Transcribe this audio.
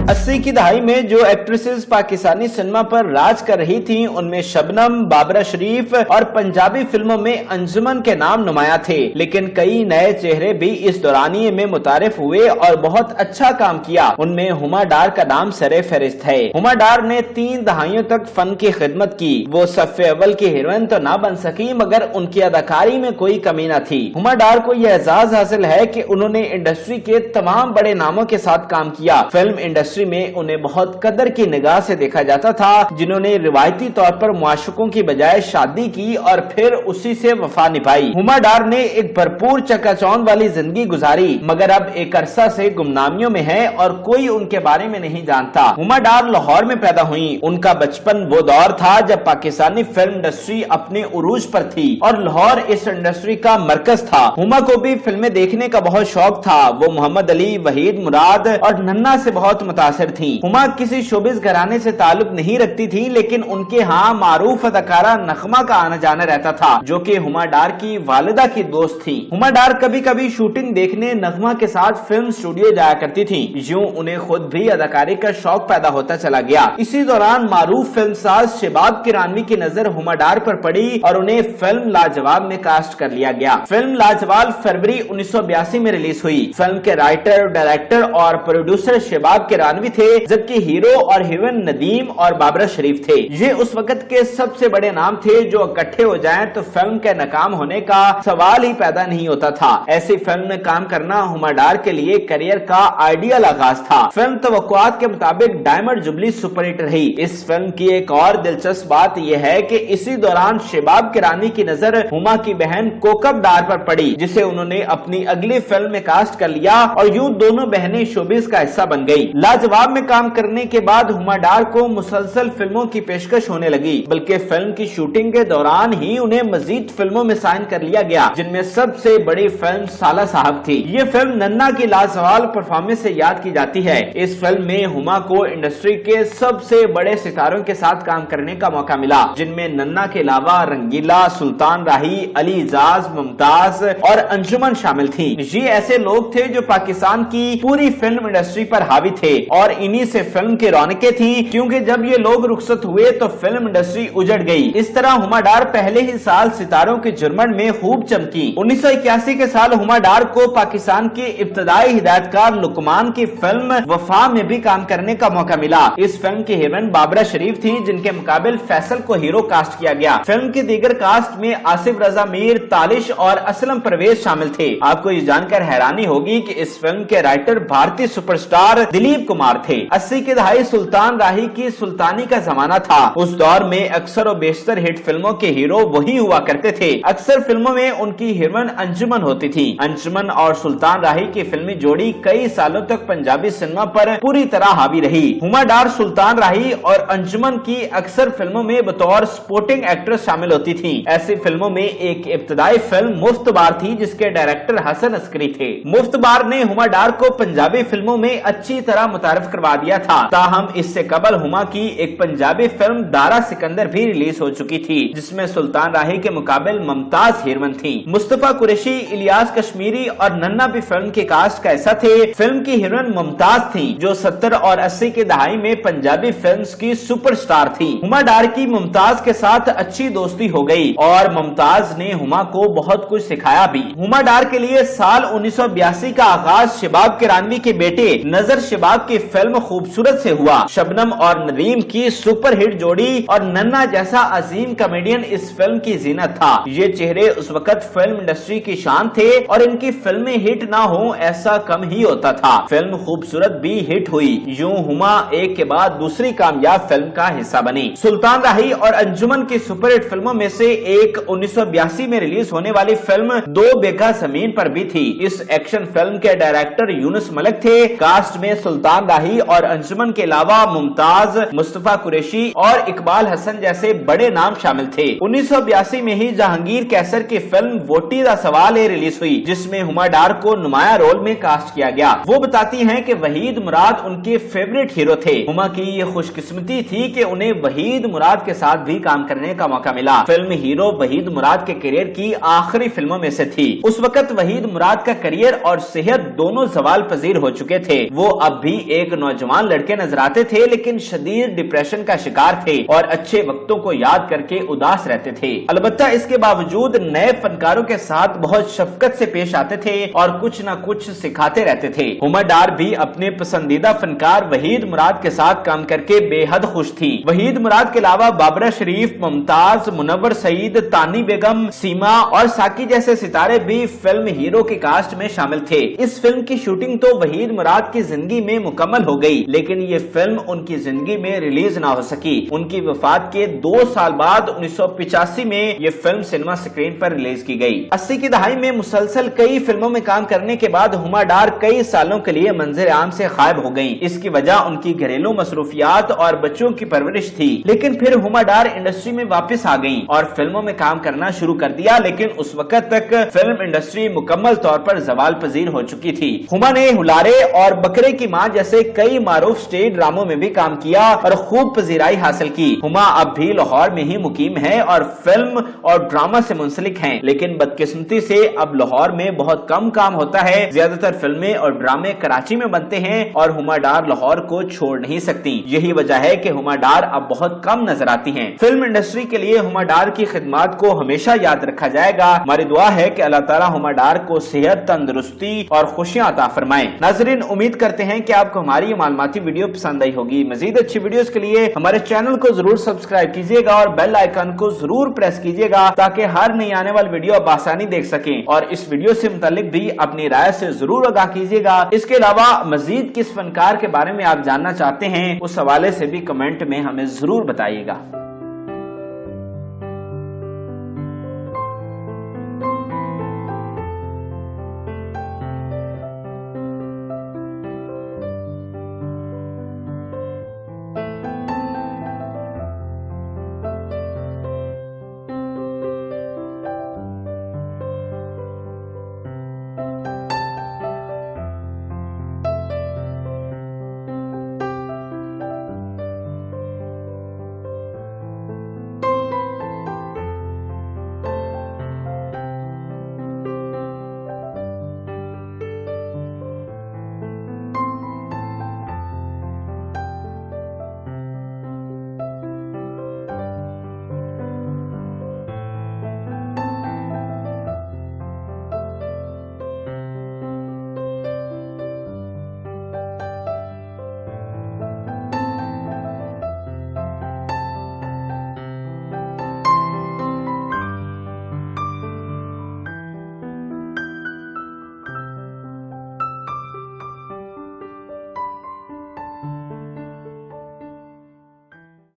80 की दहाई में जो एक्ट्रेसेस पाकिस्तानी सिनेमा पर राज कर रही थीं, उनमें शबनम, बाबरा शरीफ और पंजाबी फिल्मों में अंजुमन के नाम नुमाया थे। लेकिन कई नए चेहरे भी इस दौरानिये में मुतारिफ हुए और बहुत अच्छा काम किया। उनमें हुमा डार का नाम सरे फहरिस्त है। हुमा डार ने 3 दहाइयों तक फन की खिदमत की। वो सफ़े अव्वल की हीरोइन तो ना बन सकी, मगर उनकी अदाकारी में कोई कमी न थी। हुमा डार को यह एजाज हासिल है कि उन्होंने इंडस्ट्री के तमाम बड़े नामों के साथ काम किया। फिल्म इंडस्ट्री में उन्हें बहुत कदर की निगाह से देखा जाता था, जिन्होंने रिवायती तौर पर मुआशकों की बजाय शादी की और फिर उसी से वफा निभाई। हुमा डार ने एक भरपूर चकाचौंध वाली जिंदगी गुजारी, मगर अब एक अरसा से गुमनामियों में है और कोई उनके बारे में नहीं जानता। हुमा डार लाहौर में पैदा हुई। उनका बचपन वो दौर था जब पाकिस्तानी फिल्म इंडस्ट्री अपने उरूज पर थी और लाहौर इस इंडस्ट्री का मरकज था। हुमा को भी फिल्में देखने का बहुत शौक था। वो मोहम्मद अली, वहीद मुराद और नन्ना से बहुत मुतासिर थी। हुमा किसी शोबिस घराने से ताल्लुक नहीं रखती थी, लेकिन उनके यहाँ मारूफ अदाकारा नगमा का आना जाना रहता था, जो कि हुमा डार की वालिदा की दोस्त थी। हुमा डार कभी कभी शूटिंग देखने नगमा के साथ फिल्म स्टूडियो जाया करती थी। यूं उन्हें खुद भी अदाकारी का शौक पैदा होता चला गया। इसी दौरान मारूफ फिल्मसाज शबाब किरानवी की नजर हुमा डार पर पड़ी और उन्हें फिल्म लाजवाब में कास्ट कर लिया गया। फिल्म लाजवाब फरवरी 1982 में रिलीज हुई। फिल्म के राइटर, डायरेक्टर और प्रोड्यूसर शबाब किरानवी थे, जबकि हीरो और हीरोइन नदीम और बाबरा शरीफ थे। ये उस वक्त के सबसे बड़े नाम थे जो इकट्ठे हो जाएं तो फिल्म के नाकाम होने का सवाल ही पैदा नहीं होता था। ऐसी फिल्म में काम करना हुमा डार के लिए करियर का आइडियल आगाज था। फिल्म तवक्कुआत के मुताबिक डायमंड जुबली सुपरहिट रही। इस फिल्म की एक और दिलचस्प बात यह है कि इसी दौरान शबाब किरानी की नजर हुमा की बहन कोकब डार पर पड़ी, जिसे उन्होंने अपनी अगली फिल्म में कास्ट कर लिया और यूं दोनों बहनें शोबिस का हिस्सा बन गई। लाजवाब में काम करने के बाद हुमा डार को मुसलसल फिल्मों की पेशकश होने लगी, बल्कि फिल्म की शूटिंग के दौरान ही उन्हें मजीद फिल्मों में साइन कर लिया गया, जिनमें सबसे बड़ी फिल्म साला साहब थी। ये फिल्म नन्ना की लाजवाब परफॉर्मेंस से याद की जाती है। इस फिल्म में हुमा को इंडस्ट्री के सबसे बड़े सितारों के साथ काम करने का मौका मिला, जिनमें नन्ना के अलावा रंगीला, सुल्तान राही, अली इजाज, मुमताज और अंजुमन शामिल थी। ये ऐसे लोग थे जो पाकिस्तान की पूरी फिल्म इंडस्ट्री पर हावी थे और इन्हीं से फिल्म की रौनकें थी, क्योंकि जब ये लोग रुखसत हुए तो फिल्म इंडस्ट्री उजड़ गई। इस तरह हुमा डार पहले ही साल सितारों के जुर्मन में खूब चमकी। 1981 के साल हुमा डार को पाकिस्तान के इब्तदाई हिदायतकार लुकमान की फिल्म वफा में भी काम करने का मौका मिला। इस फिल्म की हीरोइन बाबरा शरीफ थी, जिनके मुकाबले फैसल को हीरो कास्ट किया गया। फिल्म के दीगर कास्ट में आसिफ रजा मीर, तालिश और असलम परवेज शामिल थे। आपको ये जानकर हैरानी होगी कि इस फिल्म के राइटर भारतीय सुपरस्टार दिलीप कुमार थे। 80 की दहाई सुल्तान राही की सुल्तानी का जमाना था। उस दौर में अक्सर और बेशतर हिट फिल्मों के हीरो वही हुआ करते थे। अक्सर फिल्मों में उनकी हीरोइन अंजुमन होती थी। अंजुमन और सुल्तान राही की फिल्मी जोड़ी कई सालों तक पंजाबी सिनेमा पर पूरी तरह हावी रही। हुमा डार सुल्तान राही और अंजुमन की अक्सर फिल्मों में बतौर सपोर्टिंग एक्ट्रेस शामिल होती थी। ऐसी फिल्मों में एक इब्तदाई फिल्म मुफ्तबार थी, जिसके डायरेक्टर हसन अस्करी थे। मुफ्तबार ने हुमा डार को पंजाबी फिल्मों में अच्छी तरह मुतारिफ करवा दिया था। ताहम इससे कबल हुमा की एक पंजाबी फिल्म दारा सिकंदर भी रिलीज हो चुकी थी, जिसमें सुल्तान राही के मुकाबले मुमताज हीरोइन थी। मुस्तफा कुरैशी, इलियास कश्मीरी और नन्ना भी फिल्म के कास्ट का हिस्सा थे। फिल्म की हीरोइन मुमताज थी, जो 70 और 80 की दहाई में पंजाबी फिल्म्स की सुपरस्टार थी। हुमा डार की मुमताज के साथ अच्छी दोस्ती हो गई और मुमताज ने हुमा को बहुत कुछ सिखाया भी। हुमा डार के लिए साल 1982 का आगाज शबाब किरानवी के बेटे नजर शबाब की फिल्म खूबसूरत से हुआ। शबनम और नदीम की सुपरहिट जोड़ी और नन्ना जैसा अजीम कॉमेडियन इस फिल्म की जीनत था। ये चेहरे उस वक्त फिल्म इंडस्ट्री की शान थे और इनकी फिल्में हिट ना हो ऐसा कम ही होता था। फिल्म खूबसूरत भी हिट हुई। यूं हुमा एक के बाद दूसरी कामयाब फिल्म का हिस्सा बनी। सुल्तान राही और अंजुमन की सुपरहिट फिल्मों में से एक 1982 में रिलीज होने वाली फिल्म 2 बीघा जमीन पर भी थी। इस एक्शन फिल्म के डायरेक्टर यूनुस मलिक थे। कास्ट में सुल्तान राही और अंजुमन के अलावा मुमताज, मुस्तफा कुरैशी और इकबाल हसन जैसे बड़े नाम शामिल थे। 1982 में ही जहांगीर कैसर की फिल्म वोटी दा सवाल है रिलीज हुई, जिसमें हुमा डार को नुमाया रोल में कास्ट किया गया। वो बताती हैं कि वहीद मुराद उनके फेवरेट हीरो थे। हुमा की ये खुशकिस्मती थी कि उन्हें वहीद मुराद के साथ भी काम करने का मौका मिला। फिल्म हीरो वहीद मुराद के करियर की आखिरी फिल्मों में से थी। उस वक्त वहीद मुराद का करियर और सेहत दोनों सवाल पजीर हो चुके थे। वो अब भी एक नौजवान लड़के नजर आते थे, लेकिन शदीद डिप्रेशन का शिकार थे और अच्छे वक्तों को याद करके उदास रहते थे। अलबत्ता इसके बावजूद नए फनकारों के साथ बहुत शफकत से पेश आते थे और कुछ न कुछ सिखाते रहते थे। हुमा डार भी अपने पसंदीदा फनकार वहीद मुराद के साथ काम करके बेहद खुश थी। वहीद मुराद के अलावा बाबरा शरीफ, मुमताज, मुनव्वर सईद, तानी बेगम, सीमा और साकी जैसे सितारे भी फिल्म हीरो की कास्ट में शामिल थे। इस फिल्म की शूटिंग तो वहीद मुराद की जिंदगी में मुकम्मल हो गई, लेकिन ये फिल्म उनकी जिंदगी में रिलीज ना हो सकी। उनकी वफात के 2 साल बाद 1985 में ये फिल्म सिनेमा स्क्रीन पर रिलीज की गई। 80 की दहाई में मुसलसल कई फिल्मों में काम करने के बाद हुमा डार कई सालों के लिए मंजर आम से गायब हो गयी। इसकी वजह उनकी घरेलू मसरूफियात और बच्चों की परवरिश थी, लेकिन फिर हुमा डार इंडस्ट्री में वापस आ गयी और फिल्मों में काम करना शुरू कर दिया। लेकिन उस वक्त तक फिल्म इंडस्ट्री मुकम्मल तौर पर जवाल पजीर हो चुकी थी। हुमा ने हुलारे और बकरे की मां जैसे कई मारूफ स्टेज ड्रामों में भी काम किया और खूब पजीराई हासिल की। हुमा अब भी लाहौर में ही मुकीम है और फिल्म और ड्रामा से मुंसलिक हैं, लेकिन बदकिस्मती से अब लाहौर में बहुत कम काम होता है। ज्यादातर फिल्में और ड्रामे कराची में बनते हैं और हुमा डार लाहौर को छोड़ नहीं सकती। यही वजह है कि हुमा डार अब बहुत कम नजर आती हैं। फिल्म इंडस्ट्री के लिए हुमा डार की खिदमत को हमेशा याद रखा जाएगा। हमारी दुआ है कि अल्लाह ताला हुमा डार को सेहत, तंदुरुस्ती और खुशियां अता फरमाएं। नाज़रीन, उम्मीद करते हैं कि आपको हमारी मालूमाती वीडियो पसंद आई होगी। मजीद अच्छी वीडियोस के लिए हमारे चैनल को जरूर सब्सक्राइब कीजिएगा और बेल आइकन को जरूर प्रेस कीजिएगा ताकि हर नई आने वाली वीडियो आप आसानी देख सकें। और इस वीडियो से मुतालिक भी अपनी राय से जरूर आगाह कीजिएगा। इसके अलावा मजीद किस फनकार के बारे में आप जानना चाहते हैं, उस हवाले से भी कमेंट में हमें जरूर बताइएगा।